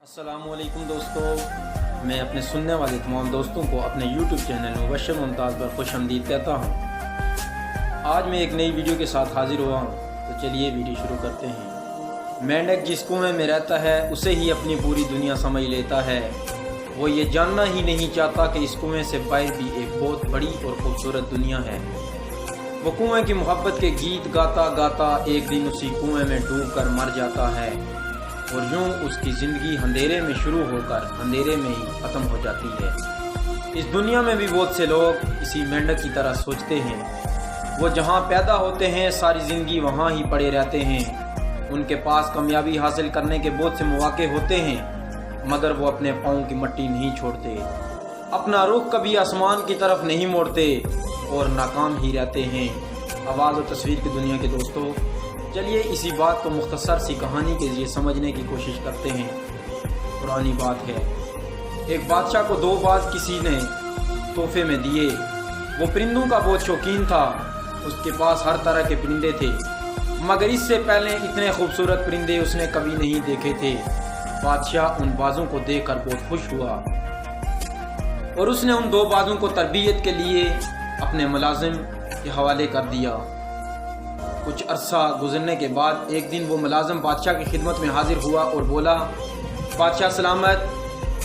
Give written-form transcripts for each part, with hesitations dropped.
अस्सलाम वालेकुम दोस्तों, मैं अपने सुनने वाले तमाम दोस्तों को अपने YouTube चैनल मुबश्शिर मुमताज़ पर खुशआमदीद कहता हूँ। आज मैं एक नई वीडियो के साथ हाजिर हुआ हूँ, तो चलिए वीडियो शुरू करते हैं। मेंढक जिस कुएं में रहता है उसे ही अपनी पूरी दुनिया समझ लेता है। वो ये जानना ही नहीं चाहता कि इस कुएं से बाहर भी एक बहुत बड़ी और खूबसूरत दुनिया है। वो कुएं की मोहब्बत के गीत गाता गाता एक दिन उसी कुएं में डूब कर मर जाता है और यूं उसकी ज़िंदगी अंधेरे में शुरू होकर अंधेरे में ही ख़त्म हो जाती है। इस दुनिया में भी बहुत से लोग इसी मेंढक की तरह सोचते हैं। वो जहां पैदा होते हैं सारी ज़िंदगी वहां ही पड़े रहते हैं। उनके पास कामयाबी हासिल करने के बहुत से मौके होते हैं, मगर वो अपने पाँव की मट्टी नहीं छोड़ते, अपना रुख कभी आसमान की तरफ नहीं मोड़ते और नाकाम ही रहते हैं। आवाज़ और तस्वीर की दुनिया के दोस्तों, चलिए इसी बात को मुख्तसर सी कहानी के जरिए समझने की कोशिश करते हैं। पुरानी बात है, एक बादशाह को 2 बाज किसी ने तोहफे में दिए। वो परिंदों का बहुत शौकीन था, उसके पास हर तरह के परिंदे थे, मगर इससे पहले इतने खूबसूरत परिंदे उसने कभी नहीं देखे थे। बादशाह उन बाजों को देखकर बहुत खुश हुआ और उसने उन 2 बाजों को तरबियत के लिए अपने मुलाजिम के हवाले कर दिया। कुछ अरसा गुजरने के बाद एक दिन वो मुलाजिम बादशाह की खिदमत में हाजिर हुआ और बोला, बादशाह सलामत,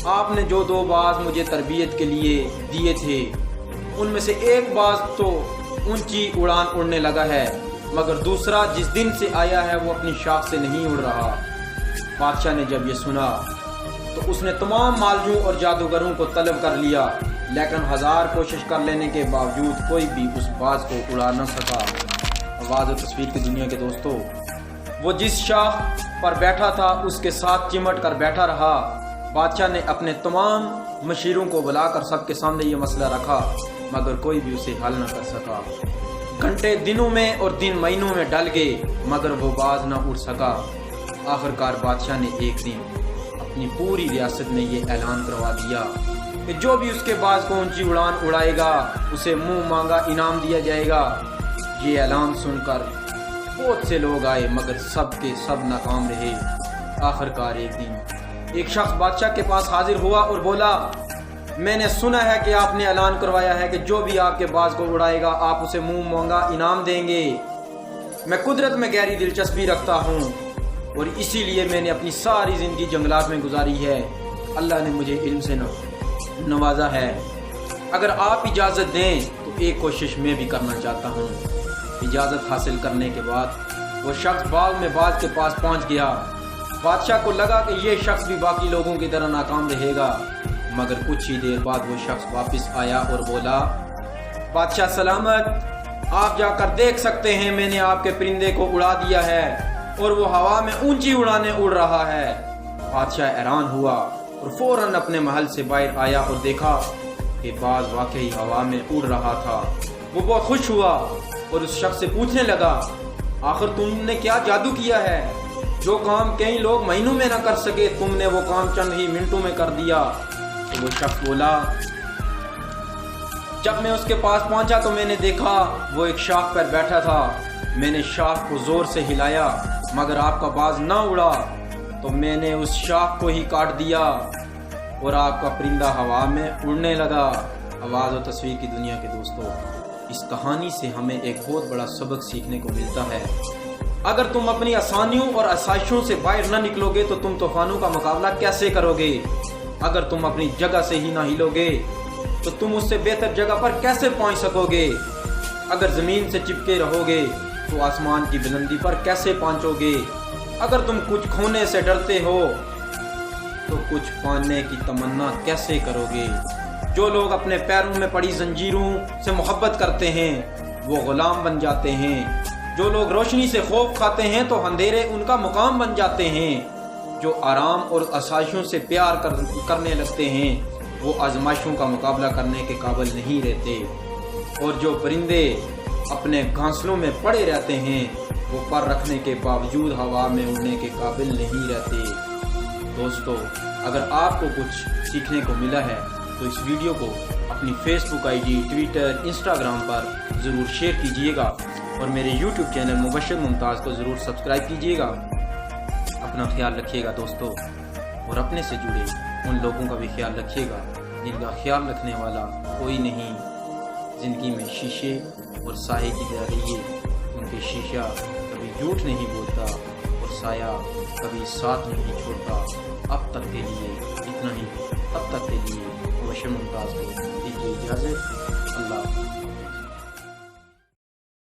आपने जो 2 बाज मुझे तरबियत के लिए दिए थे उनमें से एक बाज तो ऊंची उड़ान उड़ने लगा है, मगर दूसरा जिस दिन से आया है वो अपनी शाख से नहीं उड़ रहा। बादशाह ने जब ये सुना तो उसने तमाम मालजू और जादूगरों को तलब कर लिया, लेकिन 1000 कोशिश कर लेने के बावजूद कोई भी उस बाज को उड़ा न सका। आवाज़ और तस्वीर की दुनिया के दोस्तों, वो जिस शाख पर बैठा था उसके साथ चिमट कर बैठा रहा। बादशाह ने अपने तमाम मशीरों को बुलाकर सबके सामने ये मसला रखा, मगर कोई भी उसे हल न कर सका। घंटे दिनों में और दिन महीनों में डल गए, मगर वो बाज न उड़ सका। आखिरकार बादशाह ने एक दिन अपनी पूरी रियासत में ये ऐलान करवा दिया कि जो भी उसके बाज को ऊंची उड़ान उड़ाएगा उसे मुंह मांगा इनाम दिया जाएगा। ये ऐलान सुनकर बहुत से लोग आए, मगर सब के सब नाकाम रहे। आखिरकार एक दिन एक शख्स बादशाह के पास हाजिर हुआ और बोला, मैंने सुना है कि आपने ऐलान करवाया है कि जो भी आपके बाज को उड़ाएगा आप उसे मुंह मांगा इनाम देंगे। मैं कुदरत में गहरी दिलचस्पी रखता हूँ और इसीलिए मैंने अपनी सारी ज़िंदगी जंगलात में गुजारी है। अल्लाह ने मुझे इल्म से नवाजा है। अगर आप इजाज़त दें तो एक कोशिश मैं भी करना चाहता हूँ। इजाज़त हासिल करने के बाद वो शख्स बाग में बाज के पास पहुँच गया। बादशाह को लगा कि ये शख्स भी बाकी लोगों की तरह नाकाम रहेगा, मगर कुछ ही देर बाद वो शख्स वापस आया और बोला, बादशाह सलामत, आप जाकर देख सकते हैं मैंने आपके परिंदे को उड़ा दिया है और वो हवा में ऊंची उड़ाने उड़ रहा है। बादशाह हैरान हुआ और फौरन अपने महल से बाहर आया और देखा कि बाज वाकई हवा में उड़ रहा था। वो बहुत खुश हुआ और उस शख्स से पूछने लगा, आखिर तुमने क्या जादू किया है? जो काम कई लोग महीनों में न कर सके तुमने वो काम चंद ही मिनटों में कर दिया। तो वो शख्स बोला, जब मैं उसके पास पहुंचा तो मैंने देखा वो एक शाख पर बैठा था। मैंने शाख को जोर से हिलाया, मगर आपका बाज न उड़ा, तो मैंने उस शाख को ही काट दिया और आपका परिंदा हवा में उड़ने लगा। आवाज़ और तस्वीर की दुनिया के दोस्तों, इस कहानी से हमें एक बहुत बड़ा सबक सीखने को मिलता है। अगर तुम अपनी आसानियों और आसाइशों से बाहर न निकलोगे तो तुम तूफानों का मुकाबला कैसे करोगे? अगर तुम अपनी जगह से ही ना हिलोगे तो तुम उससे बेहतर जगह पर कैसे पहुंच सकोगे? अगर ज़मीन से चिपके रहोगे तो आसमान की बुलंदी पर कैसे पहुंचोगे? अगर तुम कुछ खोने से डरते हो तो कुछ पाने की तमन्ना कैसे करोगे? जो लोग अपने पैरों में पड़ी जंजीरों से मोहब्बत करते हैं वो गुलाम बन जाते हैं। जो लोग रोशनी से खौफ खाते हैं तो अंधेरे उनका मुकाम बन जाते हैं। जो आराम और आसाइशों से प्यार करने लगते हैं वो आजमाइशों का मुकाबला करने के काबिल नहीं रहते। और जो परिंदे अपने घोंसलों में पड़े रहते हैं वो पर रखने के बावजूद हवा में उड़ने के काबिल नहीं रहते। दोस्तों, अगर आपको कुछ सीखने को मिला है तो इस वीडियो को अपनी फेसबुक आईडी, ट्विटर, इंस्टाग्राम पर ज़रूर शेयर कीजिएगा और मेरे यूट्यूब चैनल मुबश्शिर मुमताज़ को ज़रूर सब्सक्राइब कीजिएगा। अपना ख्याल रखिएगा दोस्तों। اور اپنے سے جڑے ان لوگوں کا بھی خیال رکھیے گا جن کا خیال رکھنے والا کوئی نہیں۔ زندگی میں شیشے اور سائے کی طرح رہیے، کیونکہ شیشہ کبھی جھوٹ نہیں بولتا اور سایہ کبھی ساتھ نہیں چھوڑتا۔ اب تک کے لیے اتنا ہی، تب تک کے لیے مبشر ممتاز کو دیجیے اجازت۔ اللہ